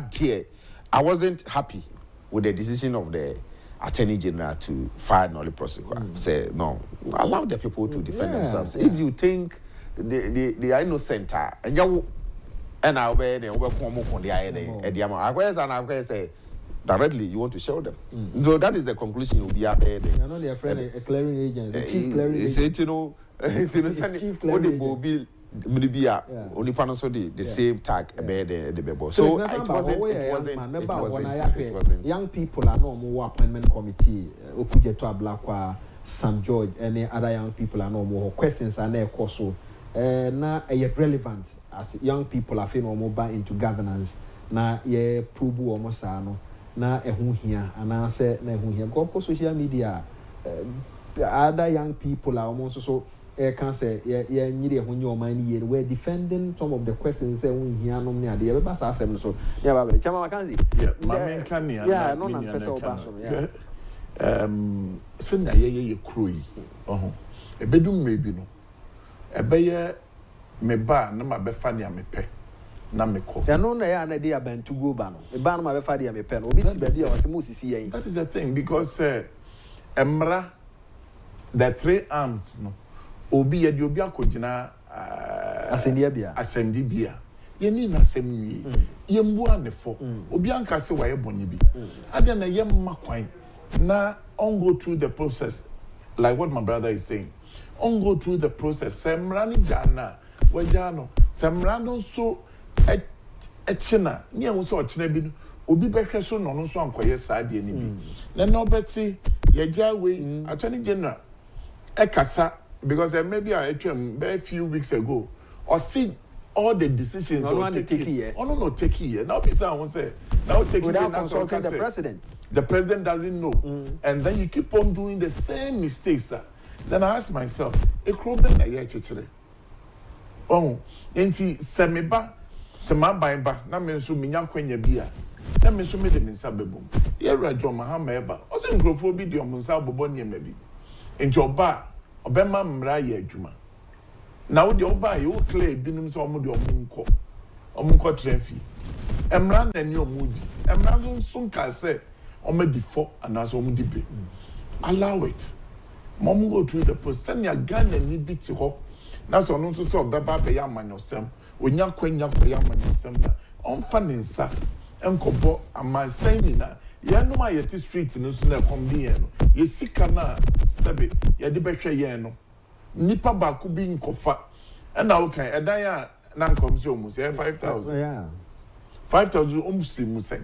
dear, I wasn't happy with the decision of the Attorney General to fire Nolly prosecutor. Say no, allow the people to defend themselves. If you think they are innocent, and you and I'll be there, I say. Directly, you want to show them. So that is the conclusion you'll be out there. You're not their friend, a clearing agent, the chief clearing agent. What the mobile only panoso the same tag about the bebo. So it wasn't. Young people are no more appointment committee. Okuje to Ablakwa, St. George, any other young people are no more. Questions are there, so now relevant as young people are feeling more buy into governance. Na ye probu almost no. Na ehun here and I say na ehun here go social media other young people are almost so can say ye need ehun your mind here we're defending some of the questions say ehun here no me ade be pass asem so yeah baba chama makanzi my main can no na pesa obaso send ye kroi ebedum mebi no ebeye me ba na ma be fa ne amepe na meko ya no na ya na dey abantu go ba no e ba no ma be fa dey me pen obi ti ba dey o se mo sisi yen. That is the thing because emra the three arms no obi ye de obi akogina asendi bia ye ni na sem nwi ye mbu anefo obi anka se wa ye boni bi ade na ye makwan na on go through the process like what my brother is saying on go through the process semra ni jana wajano semra no so echina ni enwo so ochina bi no obi behwe so no no so ankoye saade ni bi na no beti ye jawe attorney general ekasa because maybe I atwam a few weeks ago or see all the decisions no take here now be someone say now taking without consulting the president. The president doesn't know and then you keep on doing the same mistakes then I ask myself e problem na ye chechere enti semeba semaba na me nso minya kwanya bia se me nso me de nsa bebom ye rajo mahama eba o se nkrofo bi de omunsa bobo ne ma bi enti oba obema mra ye adwuma na wo de oba ye wo clear binum so omo de omunko trafi emra na ni omudi emra nso nka se ome before and as ome dibe. Allow it. Mom go through the process. Send your gun and need be to ho. That's on also so baba be ya man yourself. When ya kwenya be ya man yourself. On funding sa. Enkobo ama saying na. Ya no ma yeti street no so na come bi no. Ye sika na sebe ya de behwe ye no. Nipa ba ku bi nkofa. And now okay, edan ya na nkom se omu say 5,000. Yeah. 5,000 omusi mu say.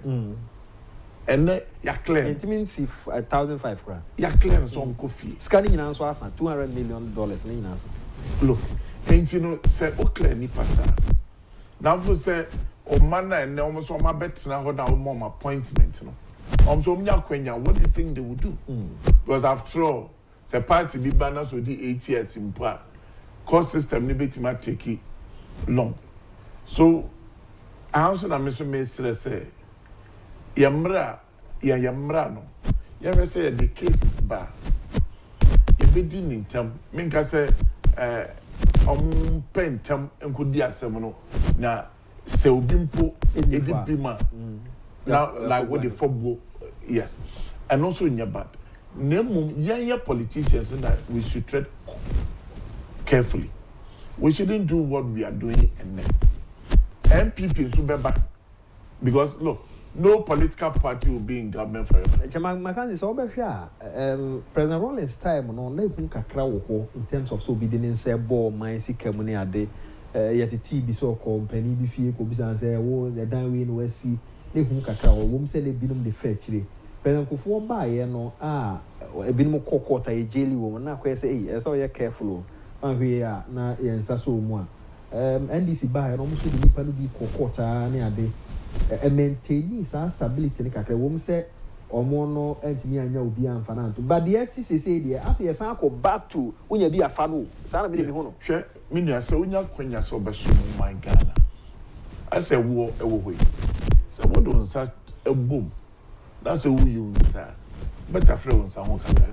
And then ya clear. It means if 1,500 grand. Ya clear so on coffee. Scanning in answer $200 million in answer. Look, and you know, say okay ni pasa. Now for say o man and almost all my bets now hold out more appointment no. So what do you think they would do? Because after all, say party be banners with the 8 years in power. Cost system ni beti ma take it long. So I also na me so me say yamra no. You say the case is bad. You be doing in term. Me can say pentam enkodi asem no na se obi mpo ebi bima now like what the football yes and also in your bad name young politicians that we should tread carefully. We shouldn't do what we are doing and then MPP should be back because look, no political party will be in government forever. Makanzi so be hwa President Rollins time no na ekun kakra wo ho in terms of so be den say ball man sika mu ne ade yet TV so company bi fie ko bi san say wo the dan we no wasi na ekun kakra wo mum say le binum de fa chire President Kofo ba ye no ebinum kokota e jeli wo na kwa say eh so ye careful o hwe ya na ye nsa so mu a NDC ba ye no mo so de nipa no bi kokota ne ade maintaining stability ni kakra wo say omo no entimi anya obi amfa na nto but the SCC say there as you san go back to unya bi afa no san na bi hu no hwe me nua say unya kwanya so be so my Ghana as a wo ewo hoi so wo do nsa ebom that's a wo you nsa better friend nsa ho kakra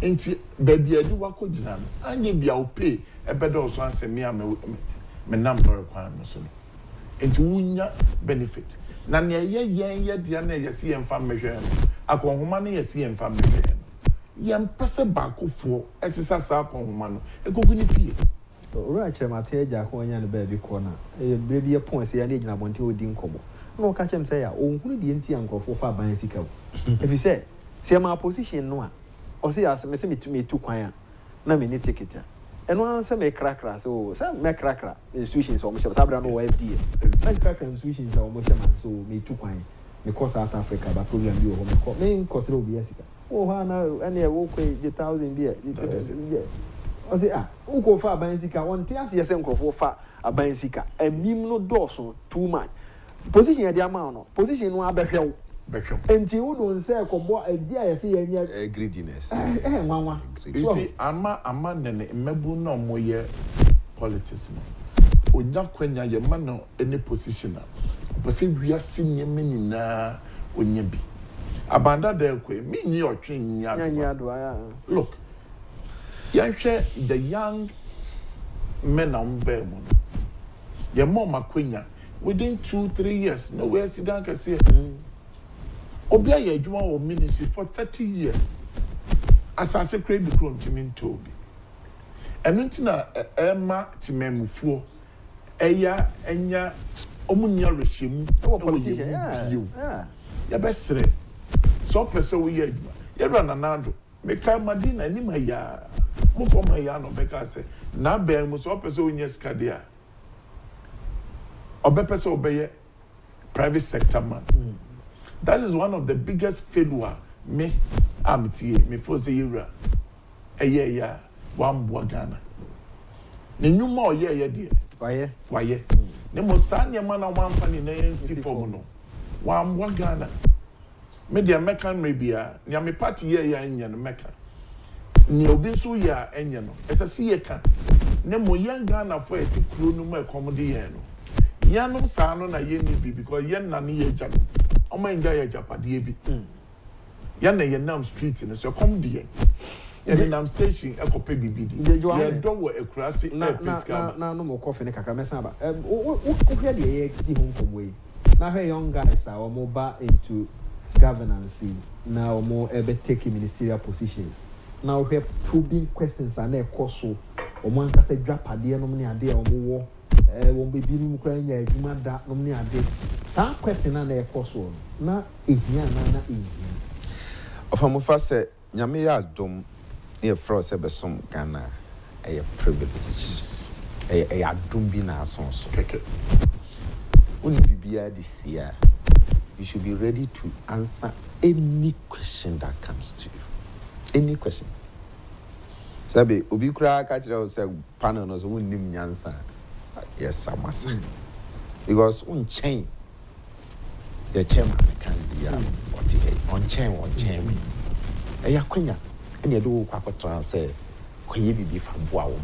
enti baby adu wako gina no anya bia o pay ebedo so anse me me number kwan no so enti wunya benefit na ne ye dia na ye se yemfa mehwe akonhoma na ye se yemfa mehwe yem pese bakofo esisa sa akonhoma no ekogu ni fie ora chremate Agyapong anya ne ba bi ko na brebi e pon se ya na gina bonte odi nkomo no ka chem se ya onhunu de enti ankofo fa ban sika wo if say se ma position no a o se ya se me se metu kwan a na me ni ticket a eno answer me krakra so say me krakra institutions o mo se sabra no FDA me krakra institutions o mo se ma so me tu kwan me ko South Africa ba program bi o mo ko me consider obi asika o ha na ene e wo kwe 1,000 bi o say o ko fa abansika on te ase yese nkrofo fa abansika emim no doso too much position ya di ama no position no abehwe enti wo don say ko bo adi ayese yenya greediness nwanwa you see ama nene mebu no moye politics no onya kwanya ye ma no any position pese wiase nyemeni na onya bi abanda da kwe mi nyi otwe nya do look yanhwe the young men on bemu ye mo makwanya within 2-3 years no we sit down can say obia ye adwuma wo ministry for 30 years asase kre bi kro ntimi ntobi enu ntina ema timemufuo eya enya omunya rehemu o politician ya besre so pese wo ye adwuma ye ro nanado meka madina ni maya mo fo maya no beka se na ben mo so pese wo nya skade a obepese obeye private sector man that is one of the biggest failure me amtie me for say yura ya wambo Ghana ne nyuma oye de waye ne mo sanya mana wamfa ni na yensi form no wambo Ghana me dia meka nrebia ne me party ya enya no meka ni obi so ya enya no esase ye ka ne mo yan Ghana for eti kuro no mo ekomode ye no yanum sa no na ye ni bi because ye na ne ye jano omo enja ye japade bi ya na ye nam street no so come there ye nam station ekope bibidi ye do wo akurase episka na no mo coffee ne kaka mesa ba o hwe de ye di ho nkomo yi na hwe young guys are mo ba into governance now more ever taking ministerial positions. Now we have probing questions and a course so or one can say drop a dear nominee a day or more. Won't be being crying a human that nominee a day. Some question and a course one. Not a year, not in. Of a mufasa, Yamia dom near Frost Eberson Ghana a privilege. A dumbina sons. Only be this year. You should be ready to answer any question that comes to you. Any question. Sabi, Obi Kra Kachira say panel no so nim nyansa. Yes, I must. Because on chain. The chairman can see what he on chain me. Eya kwenya. Ene do kwakotra say kwaye bibi fa boa wo.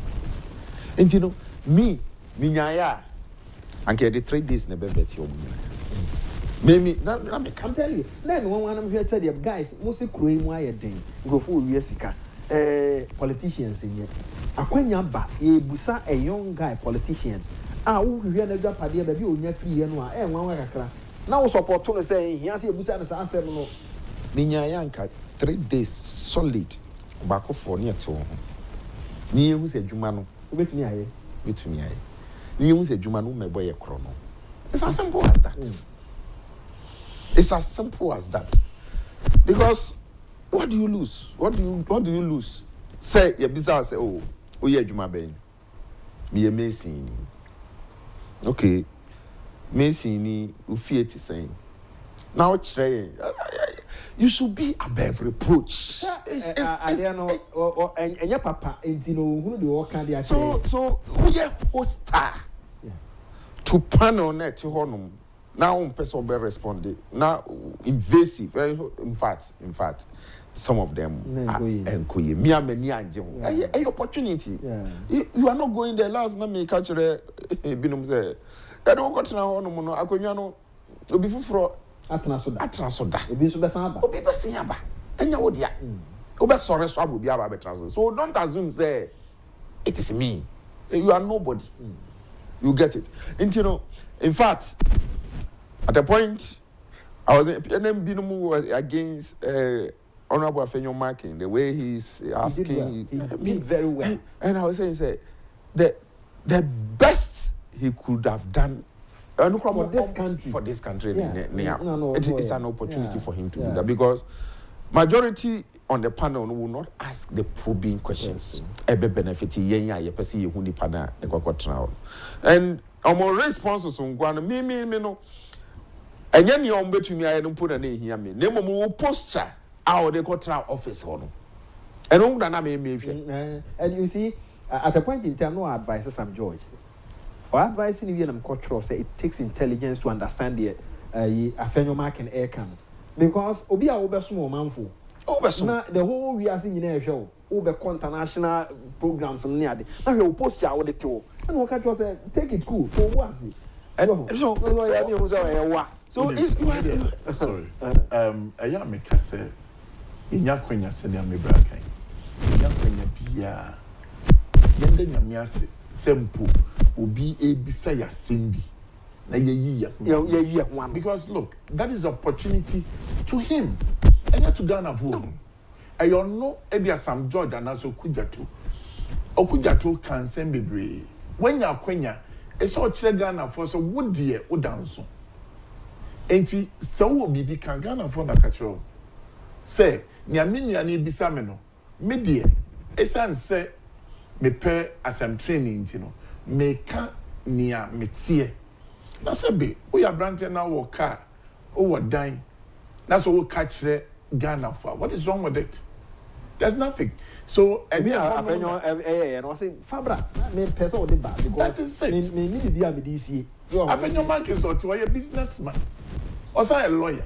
And you know, me nyaya anke the 3 days na be bet you. Maybe I can tell you. Then one I'm here tell you guys, mostly crowing why a day. Go for Yesika. Politicians in here. Akwenya ba busa a young guy politician. Who we are job idea baby on free and one kakra. Now support to say he has a busa as answer no. Minya yanka 3 days solid. Bako for near to home. Ni who said Jumano. With me aye. With me aye. Ni who said Jumano me boy a chrono. It's as simple as that. It's as simple as that. Because what do you lose? What do you lose? Say your business say, oh yeah, Juma Ben. Me amazing. Okay. Amazing ufieti saying. Now try you should be above reproach. I don't know and your papa and you know who the work can they so we are hosta to pan on it to honum. Now person be responded. Now invasive. In fact, some of them are enkoye. Me ameni anje. A opportunity. You are not going there last na me catch binum say. I don't go to na hono no akonwa no obi fufuro atena soda. Obi so be san aba. Obi be san aba. Enya wo dia. Obi sorry so obi aba be transfer. So don't assume say it is me. You are nobody. You get it. And you know, in fact, at a point, I was against Honorable Afenyo Marking, the way he's asking. He did very well. And I was saying, the best he could have done for this country. For this country, No, it's an opportunity for him to do that because majority on the panel will not ask the probing questions. Ebe benefit ye person you hundi pana and our responses on me no. And then you between me, I don't put a name here. Me, name of posture out the control office. And all that I may and you see, at a point in time, no advice, Sam George. For advice in Vietnam culture, say it takes intelligence to understand the Afenyo Mark and air cam. Because Obia over small manful. The whole we are seeing in a show, over international programs on near the now you post out the tour. And what can you say? Take it cool. For what's it? So it's sorry. I am a casse. In Yakwenya senior me bracken. Yakwenya bia. Yende nyamiase sempo obi ebisa ya simbi. Na ye one. Because look, that is opportunity to him. And yet to Ghana for. I don't know Edia Sam George and also Kujato. Okujato can send me brave. When Yakwenya, it's all Ghana for so would dear or dance. Enti so bibi kan Ghana for na kachiro say nia menua na ebisa me no me de esan say me pay asem training nti no me ka nia metie na say be wo ya brante na wo car o wo dan na so wo ka kire Ghana for what is wrong with it? There's nothing. So me Afenyo no say Fabra me person o de ba because that is it. Me need be am DC so Afenyo market so to a businessman. Also a lawyer.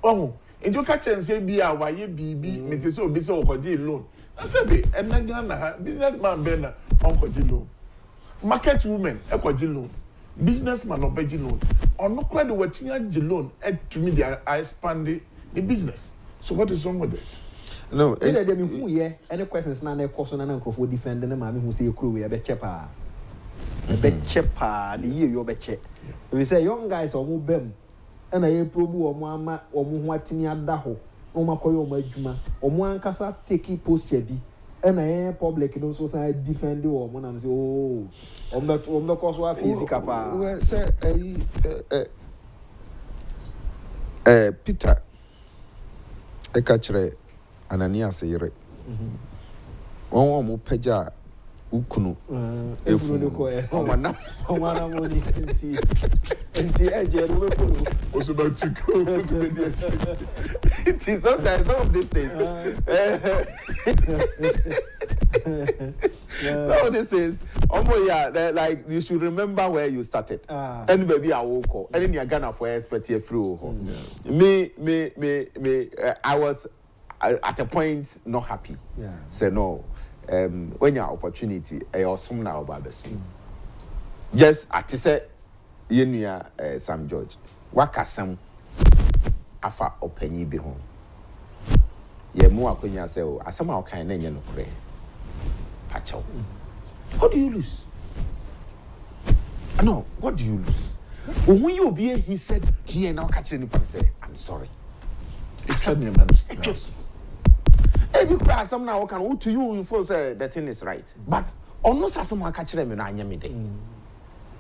Oh, and you catch and say, be a why BB, Mrs. Obiso or loan. I said, be a Nagana businessman Benna, Uncle loan. Market woman, a loan. Businessman or Beji loan. Or no credit what you loan, and to me, they are expanding the business. So, what is wrong with it? No, any questions now, question and uncle for defending the mammy who say you crew, a bet chepa. A bet chepa, the year you bet check. We say, young guys are more bem. and I probe or mamma or Muatini Adaho, or Makoyo Majuma, or Muankasa take post be, and I am public in also say defend you or one and say, oh, on the course of physical power. Peter, a catcher, Anania say, one more peja. Ukunu was about to go. Sometimes some of these things. Some of these things. Like you should remember where you started. And maybe I will call. And then you're gonna for expert here through. Me. I was at a point not happy. Say no. When your opportunity, awesome now, Babes. Just at say, Sam George, Wakasam afa openyi be home. Ye more when you say, I somehow can no pray. Patch out. What do you lose? No, what do you lose? When you be, he said, Tia now catching you and say, I'm sorry. It's a new man. Every cry some now can to you feel say the thing is right. But on no someone catch them in Anya Mide.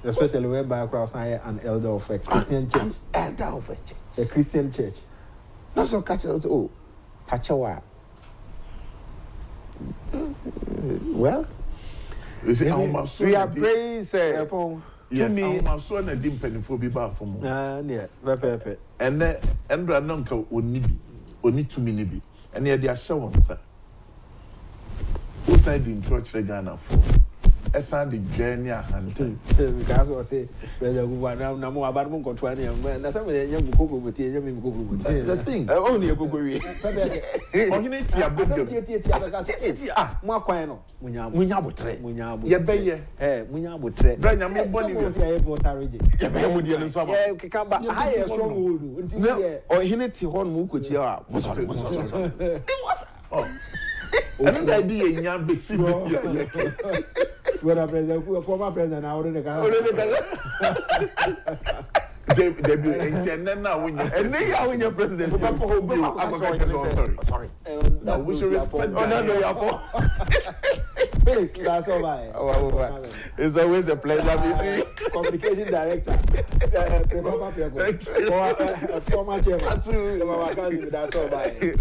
Especially whereby across an elder of a Christian church. Elder of a church. A Christian church. Not so catch us Pachawa. Well, you see, we are praying, say, yes, my son a dim penny for be bar for more. Yeah, very. And then, and Uncle only 2 minutes. And yet they are showing, sir. Who said in church Regana for? A Sunday journey hunting. Because I say, whether we were now more about Moncotuani, and that's somebody young couple with the thing. Only a good way. Originate your book. More quino. Munyabutre. Yabe, Munyabutre. Brand, I'm not born in your votarage. Yabe, come back higher strong or Hineti Horn Mukuchia. It was. And I be a young besieged. Former president, I already got and then now when you're president, I'm sorry. Now we should respect Felix, that's all right. It's always a pleasure meeting you. Communication director, former chairman, that's all right.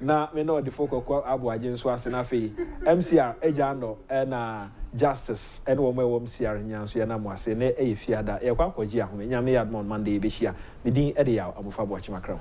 Na me no the focus kwa abu agye nso ase na fe MCR Agyapong na justice and wo me MCR nyanso ya na mo ase na e fiada e kwa akwaji ahome nyame yadmon mande be hia me din e de ya abufa bo chimakra